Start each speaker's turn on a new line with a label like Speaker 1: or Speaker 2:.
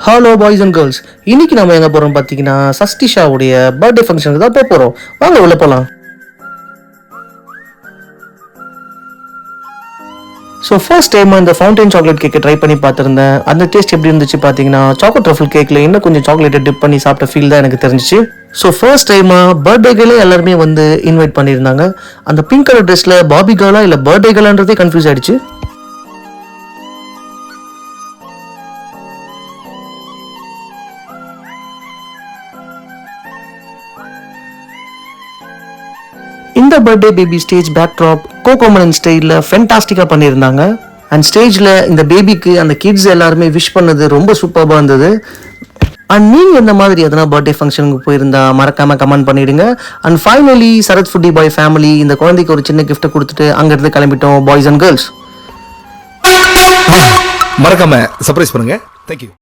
Speaker 1: Hello boys and girls, இன்னைக்கு நம்ம எங்கே போகிறோம் பார்த்தீங்கன்னா சஷ்டிஷாவுடைய பர்த்டே ஃபங்க்ஷனுக்கு தான் போகிறோம். வாங்க உள்ள போகலாம். ஸோ ஃபர்ஸ்ட் டைம் இந்த ஃபவுண்டைன் சாக்லேட் கேக்கை ட்ரை பண்ணி பார்த்துருந்தேன். அந்த டேஸ்ட் எப்படி இருந்துச்சு பார்த்தீங்கன்னா சாக்லேட் ட்ரஃபிள் கேக்கில் இன்னும் கொஞ்சம் சாக்லேட்டை டிப் பண்ணி சாப்பிட்ட ஃபீல் தான் எனக்கு தெரிஞ்சிச்சு. ஸோ ஃபர்ஸ்ட் டைமாக பர்த்டேகளே எல்லாருமே வந்து இன்வைட் பண்ணியிருந்தாங்க. அந்த பிங்க் கலர் ட்ரெஸ்ஸில் பாபி கேர்ளா இல்லை பர்த்டே கேர்ளான்றதே கன்ஃபியூஸ் ஆயிடுச்சு. இந்த பர்த்டே பேபி ஸ்டேஜ் பேக்ட்ராப் கோகோமலன் ஸ்டைலில் ஃபென்டாஸ்டிக்காக பண்ணியிருந்தாங்க. அண்ட் ஸ்டேஜில் இந்த பேபிக்கு அந்த கிட்ஸ் எல்லாருமே விஷ் பண்ணது ரொம்ப சூப்பராக இருந்தது. அண்ட் நீங்கள் இந்த மாதிரி எதனா பர்த்டே ஃபங்க்ஷனுக்கு போயிருந்தா மறக்காமல் கமெண்ட் பண்ணிவிடுங்க. And finally Sarath foodie boy family இந்த குழந்தைக்கு ஒரு சின்ன கிஃப்ட்டை கொடுத்துட்டு அங்கேருந்து கிளம்பிட்டோம் பாய்ஸ் அண்ட் கேர்ள்ஸ்.
Speaker 2: மறக்காம சர்ப்ரைஸ் பண்ணுங்க. தேங்க்யூ.